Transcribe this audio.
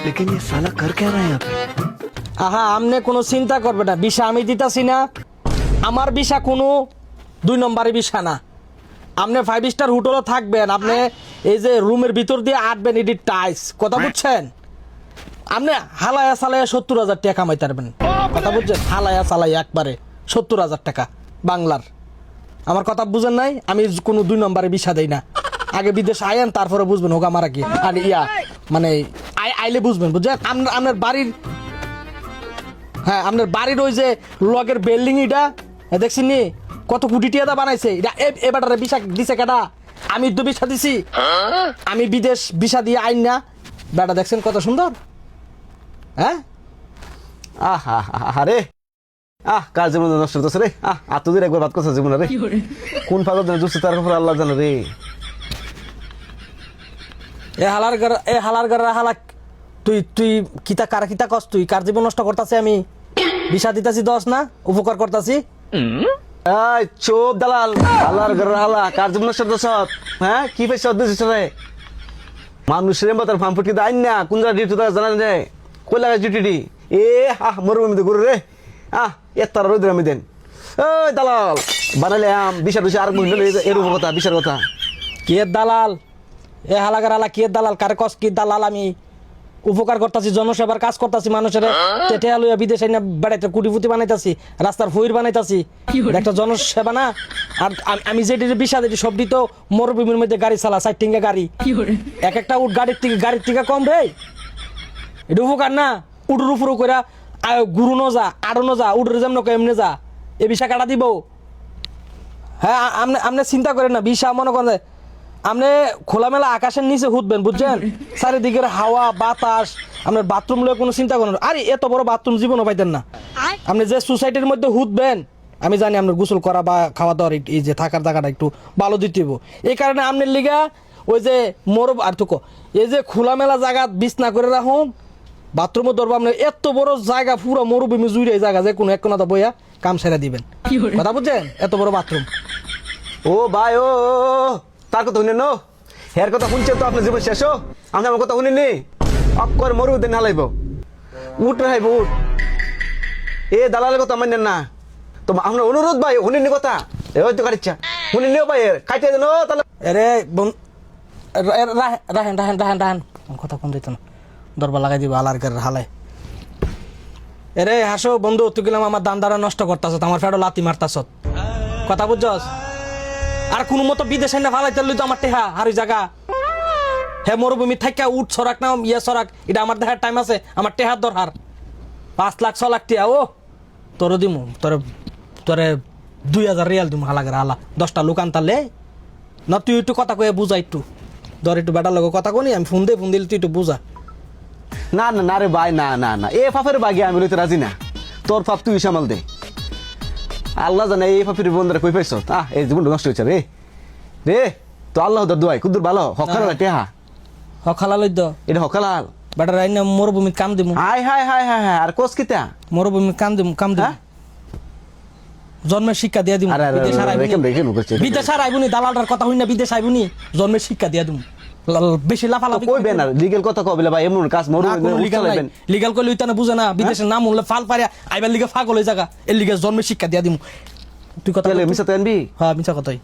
लेकिन ये साला कर क्या रहा है यहाँ पे? আহা আমনে কোনো চিন্তা করবে না, বিষা আমি দিতাছি না। আমার বিষা কোনো 2 নম্বরের বিষা না। আপনি 5 স্টার হোটেলে থাকবেন, আপনি এই যে রুমের ভিতর দিয়ে আটবেন, এটি টাইস, কথা বুঝছেন? আপনি হালায়া সালায়া 70,000 টাকা কামাইতে পারবেন, কথা বুঝছেন? হালায়া সালায়া একবারে 70,000 টাকা বাংলার। আমার কথা বুঝেন নাই? আমি কোনো 2 নম্বরের বিষা দেই না। আগে বিদেশ আয়েন, তারপরে বুঝবেন হোক আমার কি আর ইয়া মানে আইলে বুঝবেন, বুঝছেন? আপনার বাড়ির, হ্যাঁ আপনার বাড়ির ওই যে লগের বিল্ডিং এটা দেখছেন নি কত কোটি টাকা বানাইছে, এটা এবারে বিষা দিছে কেডা? আমি তো বিষা দিছি, আমি বিদেশ বিষা দিয়ে আইন না বেটা, দেখছেন কত সুন্দর। হ্যাঁ আরে কার জীবন নষ্ট হতেছে রে। আত্মদের একবার বাদ করছে জীবন রে, কোন ফাগল জুসে তার উপর আল্লাহ জানে রে। এ হালার গর হালা, তুই কিতা কার কিতা কস, তুই কার জীবন নষ্ট করতাছে? আমি বিষা দিতাছি 10 না, উপকার করতাছি। চোপ দালাল, আল্লাহর ঘরের হালা, কার জীবন নষ্ট করতেছ? হ্যাঁ কি পয়সা দিছিস রে? মানুষের মতার ফার্ম ফুটকি আইন না, কোন জায়গা ডিউটি জানা যায়, কই লাগাই ডিউটি? মরুভূমিতে ঘুরে রে, এত রোদের আমি দেন। ওই দালাল বানালে বিষা টুসা আর মহিলা এর কথা, বিষার কথা। কে দালাল? এ হালাগার হালা কে দালাল? কার কস কি দালাল? আমি উপকার করতেছি, জনসেবার কাজ করতেছি, মানুষের টেটে লইয়া বিদেশে না বেড়াইতে কুটিপুতি বানাইতাছি, রাস্তার ফুইর বানাইতাছি, একটা জনসেবা না? আর আমি যেটি বিষা দিই সবটি তো মরুভূমির মধ্যে গাড়ি চালা, 4 টিঙ্গা গাড়ি, এক একটা উঠ গাড়ির থেকে কম রে। এটা উপকার না? উডুর উপর করে গুরু ন যা, আড়ো ন যা, উডুর যেমন এমনি যা, এ বিষা কাটা দিব। হ্যাঁ আপনি চিন্তা করেন না, বিষা মনে করেন আপনি খোলামেলা আকাশের নিচে হুদবেন, বুঝছেন? চারিদিকের হাওয়া বাতাস, আপনার বাথরুম লয়ে কোনো চিন্তা করেন। আরে এত বড় বাথরুম জীবনও পাইতেন না। আপনি যে সোসাইটির মধ্যে হুদবেন, আমি জানি আপনার গোসল করা বা খাওয়া দাওয়ার এই যে থাকার জায়গাটা একটু ভালো দিতে হইব। এই কারণে আপনার লিগা ওই যে আর তো এই যে খোলামেলা জায়গা বিছনা করে রাখুন, বাথরুমও ধরবো। আপনার এত বড় জায়গা পুরো মরুভূমি জুড়ে এই জায়গা, যে কোনো এক কোনাতে বইয়া কাম সেরা দিবেন, কথা বুঝছেন? এত বড় বাথরুম। ও ভাই ও তার কথা শুনেন, হের কথা শুনছে তো আপনার জীবন শেষ। আমি আমার কথা শুনিনি, অক্কর মরু দিন হালাইব, উঠ রাইব উঠ। এ দালালের কথা মানেন না তো, আপনার অনুরোধ ভাই শুনিনি কথা, ওই তো কাটিচ্ছা শুনিনিও ভাই, কাটিয়ে দেন তাহলে। আরে রাহেন রাহেন রাহেন রাহেন, কথা কম দিত না, দরবার লাগাই দিব আলার ঘরের হালায়। এরে হাসো বন্ধু, তুই গেলাম আমার দান দ্বারা নষ্ট করতাছ, আমার ফেরো লাতি মারতাছ, কথা বুঝছস? আর কোন মতো বিদেশে না ফালাইতে লই তো আমার টেহা আর ওই জায়গা। হ্যাঁ মরুভূমি থাকা উঠ সরাক না ইয়ে সরাক, এটা আমার দেখার টাইম আছে, আমার টেহার দরকার 5 লাখ 6 লাখ টিয়া। ও তোর দিমু, তোরে 2000 রিয়াল দিমু হালাগের হালা, 10টা লোক আনতালে না। তুই একটু কথা কয়ে বুঝা, একটু ধর, একটু বেটার লোক কথা কনি, আমি ফোন দিলে তুই একটু বুঝা। না না না রে ভাই, না না না, এ ফাফের বাগে আমি লইতে রাজি না। তোর ফাপ তুই সামাল দে, আল্লাহ জানে এই ফাফির বন্ধুরা কই পাইছ। এই জীবনটা নষ্ট হয়েছে রে রে। তো আল্লাহ দোয়াই কুদুর ভালো হকাল টেহা হকালা লইদ, এটা হকালাল বেটার আইনা মরুভূমিত কাম দিমু। হাই হাই হাই হাই হাই, আর কোস কিতা মরুভূমিত কাম দিমু জন্মের শিক্ষা দিয়া দিমু। বিদেশ আর আইবুনি, দালালটার কথা হই না, বিদেশ আইবুনি, জন্মের শিক্ষা দিয়া দিমু। বেশি লাফালাফি কইবে না, লিগ্যাল কথা কইবে ভাই, এমন কাজ মরু লিগ্যাল কইলে উইতা না বুঝে না, বিদেশের নাম হলে ফাল পারিয়া আইবার লিগে ফাগল হই জায়গা, এর লিগে জন্মের শিক্ষা দিয়া দিমু। তুই কথা মিছা তো আনবি? হ্যাঁ মিছা কথাই।